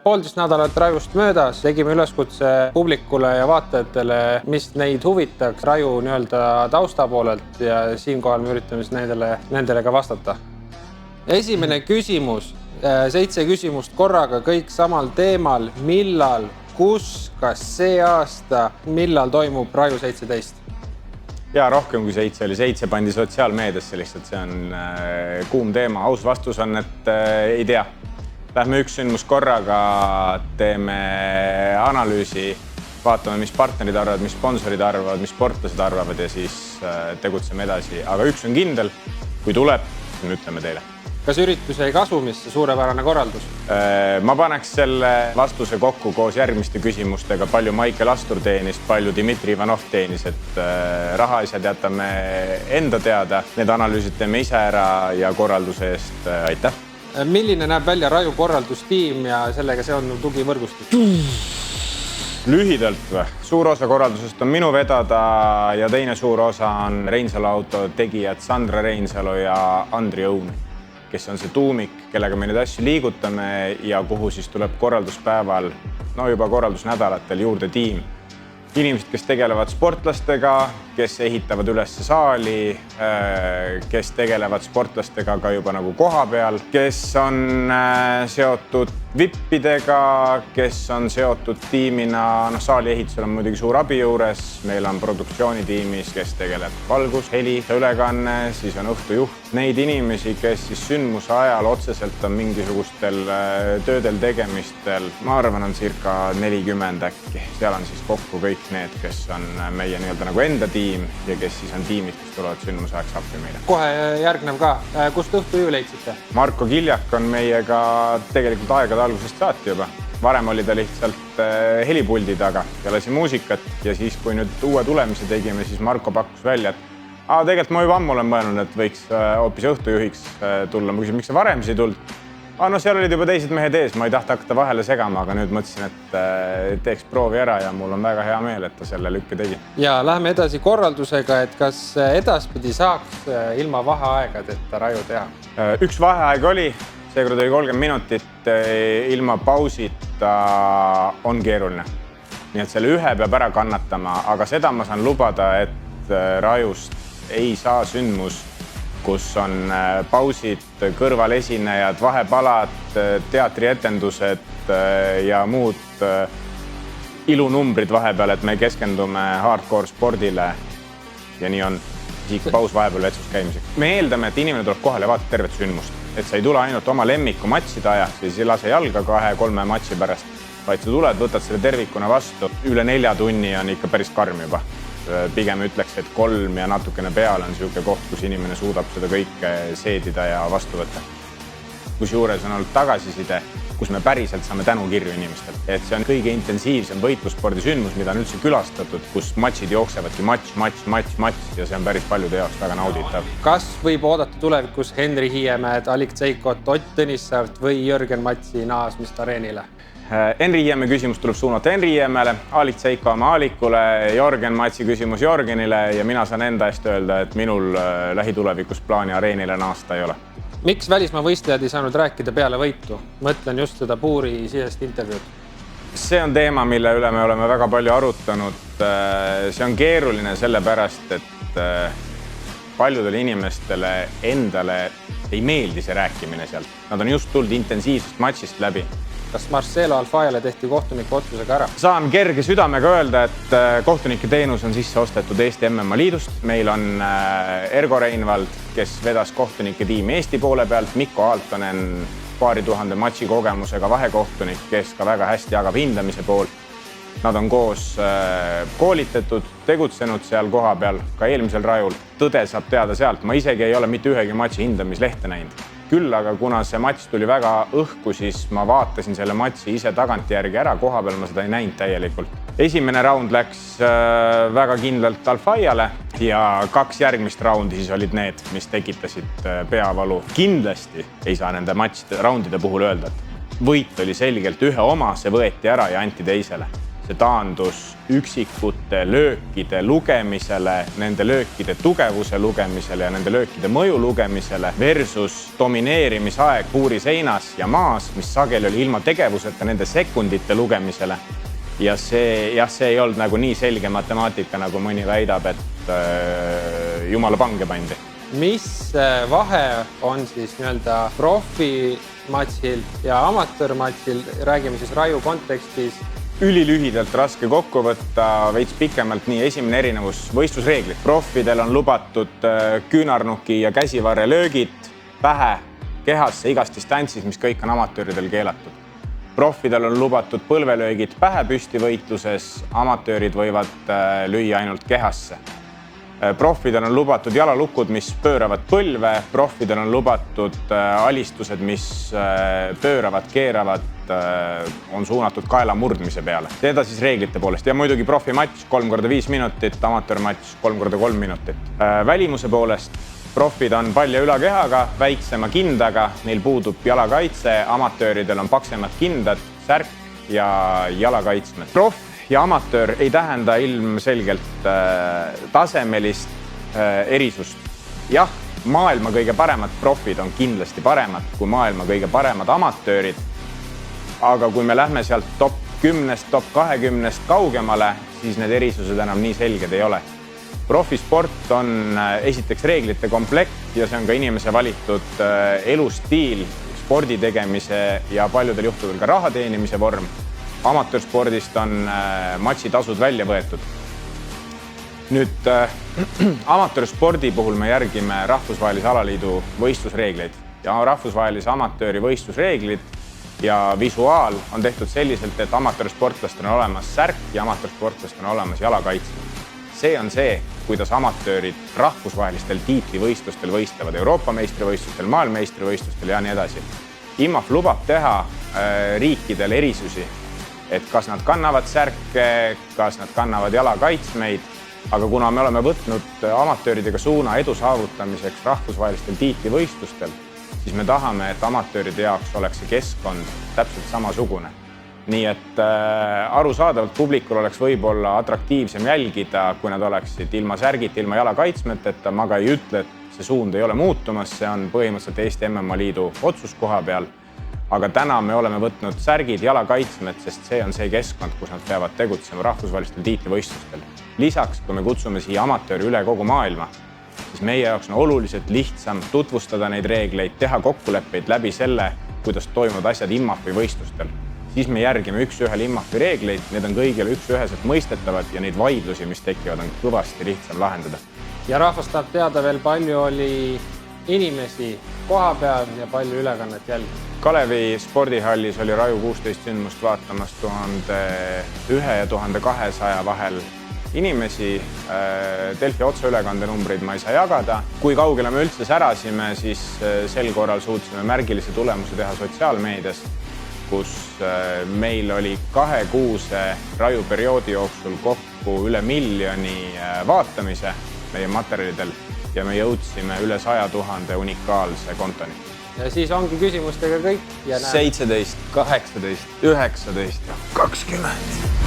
Poolteist nädalat Rajust möödas tegime üleskutse publikule ja vaatajatele, mis neid huvitaks Raju tausta poolelt ja siinkohal me üritame nendele ka vastata. Esimene küsimus, 7 küsimust korraga, kõik samal teemal, millal, kus, kas see aasta, millal toimub Raju 17? Ja rohkem kui 7 oli, 7 pandi sotsiaalmeediasse lihtsalt, see on kuum teema. Aus vastus on, et ei tea. Lähme üks sündmus korraga, teeme analüüsi, vaatame, mis partnerid arvavad, mis sponsorid arvavad, mis sportlased arvavad ja siis tegutseme edasi. Aga üks on kindel, kui tuleb, siis me ütleme teile. Kas üritus jäi kasumisse, suurepärane korraldus? Ma paneks selle vastuse kokku koos järgmiste küsimustega, palju Maicel Astur teenis, palju Dmitri Ivanov teenis, et rahaasjad jätame enda teada, need analüüsid teeme ise ära ja korralduse eest aitäh. Milline näeb välja Raju korraldustiim ja sellega seonduv tugivõrgustik? Lühidalt või? Suur osa korraldusest on minu vedada ja teine suur osa on Reinsalu auto tegijad Sandra Reinsalu ja Andri Õun, kes on see tuumik, kellega me neid asju liigutame ja kuhu siis tuleb korralduspäeval, juba korraldusnädalatel juurde tiim. Inimesed, kes tegelevad sportlastega, kes ehitavad üles saali, kes tegelevad sportlastega ka juba nagu koha peal, kes on seotud vippidega, kes on seotud tiimina, saali ehitusel on muidugi suur abi juures. Meil on produktsioonitiimis, kes tegeleb valgus, heli, ülekanne, siis on õhtujuht. Neid inimesi, kes siis sündmuse ajal otseselt on mingisugustel töödel tegemistel, ma arvan, on circa 40 äkki. Seal on siis kokku kõik need, kes on meie nagu enda tiim ja kes siis on tiimid, kes tulevad sündmuse ajaks appi meile. Kohe järgnev ka. Kust õhtuju leidsite? Marko Kiljak on meiega tegelikult aegade algusest saati juba. Varem oli ta lihtsalt helipuldi taga ja lasi muusikat ja siis, kui nüüd uue tulemise tegime, siis Marko pakkus välja, et tegelikult ma juba ammu olen mõelnud, et võiks hoopis õhtujuhiks tulla. Ma küsin, miks sa varem ei tulnud? Seal olid juba teised mehed ees, ma ei tahta hakata vahele segama, aga nüüd mõtlesin, et teeks proovi ära ja mul on väga hea meel, et ta selle lükke tegi. Ja lähme edasi korraldusega, et kas edaspidi saaks ilma vaheaegadeta Raju teha? Üks vaheaeg oli, seekord oli 30 minutit, ilma pausita on keeruline. Nii et selle ühe peab ära kannatama, aga seda ma saan lubada, et Rajust ei saa sündmus, kus on pausid, kõrvalesinejad, vahepalad, teatrietendused ja muud ilunumbrid vahepeal, et me keskendume hardcore spordile ja nii on isegi paus vahepeal vetsus käimiseks. Me eeldame, et inimene tuleb kohale ja vaatab tervet sündmust, et sa ei tule ainult oma lemmiku matšide ajaks ja siis ei lase jalga 2-3 matši pärast, vaid sa tuled, võtad selle tervikuna vastu. Üle 4 tunni on ikka päris karm juba. Pigem ütleks, et 3 ja natukene peal on selline koht, kus inimene suudab seda kõike seedida ja vastu võtta. Kus juures on olnud tagasiside, kus me päriselt saame tänukirju inimestel. Et see on kõige intensiivsem võitlusspordi sündmus, mida on üldse külastatud, kus matšid jooksevadki matš ja see on päris paljude jaoks väga nauditav. Kas võib oodata tulevikus Henri Hiiemäed, Alik Tseikot, Ott Tõnissaart või Jörgen Matsi naasmist areenile? Henri Hiiemäe küsimus tuleb suunata Henri Hiiemäele, Alik Tseiko oma Alikule, Jörgen Matsi küsimus Jörgenile ja mina saan enda eest öelda, et minul lähitulevikus plaani areenile naasta ei ole. Miks välismaa võistlejad ei saanud rääkida peale võitu? Mõtlen just seda Puuri sisest intervjuud. See on teema, mille üle me oleme väga palju arutanud. See on keeruline sellepärast, et paljudele inimestele endale ei meeldi see rääkimine sealt. Nad on just tulnud intensiivsest matšist läbi. Kas Marcelo Alfaiale tehti kohtuniku otsusega ära? Saan kerge südamega öelda, et kohtunike teenus on sisse ostetud Eesti MMA liidust. Meil on Ergo Reinvald, kes vedas kohtunike tiimi Eesti poole pealt, Mikko Aaltonen, paari tuhande matši kogemusega vahekohtunik, kes ka väga hästi jagab hindamise pool. Nad on koos koolitatud, tegutsenud seal koha peal, ka eelmisel Rajul. Tõde saab teada sealt, ma isegi ei ole mitte ühegi matši hindamislehte näinud. Küll aga kuna see matš tuli väga õhku, siis ma vaatasin selle matši ise tagantjärgi ära, koha peal ma seda ei näinud täielikult. Esimene raund läks väga kindlalt Alfaiale ja 2 järgmist raundi siis olid need, mis tekitasid peavalu. Kindlasti ei saa nende raundide puhul öelda, et võit oli selgelt ühe oma, see võeti ära ja anti teisele. see taandus üksikute löökide lugemisele, nende löökide tugevuse lugemisele ja nende löökide mõju lugemisele versus domineerimisaeg puuri seinas ja maas, mis sageli oli ilma tegevuseta nende sekundite lugemisele. Ja see ei olnud nagu nii selge matemaatika, nagu mõni väidab, et jumala pange pandi. Mis vahe on siis nii-öelda profimatsil ja amatöörmatsil, räägime siis raju kontekstis? Ülilühidalt raske kokku võtta, veits pikemalt nii esimene erinevus võistlusreeglid. Profidel on lubatud küünarnuki ja käsivarre löögid pähe, kehasse, igas distantsis, mis kõik on amatööridel keelatud. Profidel on lubatud põlvelöögid pähe püstivõitluses, amatöörid võivad lüüa ainult kehasse. Profidel on lubatud jalalukud, mis pööravad põlve, profidel on lubatud alistused, mis pööravad, keeravad, on suunatud kaela murdmise peale. Seda siis reeglite poolest ja muidugi profimatš 3x5 minutit, amatöörmatš 3x3 minutit. Välimuse poolest profid on palja ülakehaga, väiksema kindaga, neil puudub jalakaitse, amatööridel on paksemad kindad, särk ja jalakaitsmed. Prof ja amatöör ei tähenda ilmselgelt tasemelist erisust. Jah, maailma kõige paremad profid on kindlasti paremad kui maailma kõige paremad amatöörid. Aga kui me lähme sealt top 10, top 20 kaugemale, siis need erisused enam nii selged ei ole. Profisport on esiteks reeglite komplekt ja see on ka inimese valitud elustiil, spordi tegemise ja paljudel juhtudel ka raha teenimise vorm. Amatöörspordist on matšitasud välja võetud. Nüüd amatöörspordi puhul me järgime rahvusvahelise alaliidu võistlusreegleid ja rahvusvahelise amatööri võistlusreeglid ja visuaal on tehtud selliselt, et amatöörsportlastel on olemas särk ja amatöörsportlastel on olemas jalakaitsmed. See on see, kuidas amatöörid rahvusvahelistel tiitlivõistlustel võistlevad, Euroopa meistrivõistlustel, maailmeistrivõistlustel ja nii edasi. IMAF lubab teha riikidel erisusi, et kas nad kannavad särke, kas nad kannavad jalakaitsmeid, aga kuna me oleme võtnud amatööridega suuna edu saavutamiseks rahvusvahelistel tiitlivõistlustel, siis me tahame, et amatööride jaoks oleks see keskkond täpselt samasugune. Nii et arusaadavalt publikul oleks võib-olla atraktiivsem jälgida, kui nad oleksid ilma särgit, ilma jalakaitsmeteta, ma ka ei ütle, et see suund ei ole muutumas, see on põhimõtteliselt Eesti MMA liidu otsuskoha peal. Aga täna me oleme võtnud särgid, jalakaitsmed, sest see on see keskkond, kus nad peavad tegutsema rahvusvahelistel tiitlivõistlustel. Lisaks, kui me kutsume siia amatööri üle kogu maailma, siis meie jaoks on oluliselt lihtsam tutvustada neid reegleid, teha kokkuleppeid läbi selle, kuidas toimuvad asjad IMAF-i võistlustel. Siis me järgime üks-ühel IMAF-i reegleid, need on kõigile üks-üheselt mõistetavad ja neid vaidlusi, mis tekivad, on kõvasti lihtsam lahendada. Ja rahvas tahab teada veel, palju oli inimesi koha peal ja palju ülekannet jälgis. Kalevi spordihallis oli Raju 16 sündmust vaatamas 1001 ja 1200 vahel inimesi. Delfi otseülekande numbreid ma ei saa jagada. Kui kaugele me üldse särasime, siis sel korral suutsime märgilise tulemuse teha sotsiaalmeedias, kus meil oli 2 kuuse Raju perioodi jooksul kokku üle 1 miljoni vaatamise meie materjalidel ja me jõudsime üle 100 000 unikaalse kontoni. Ja siis ongi küsimustega kõik. Ja 17, 18, 19 ja 20.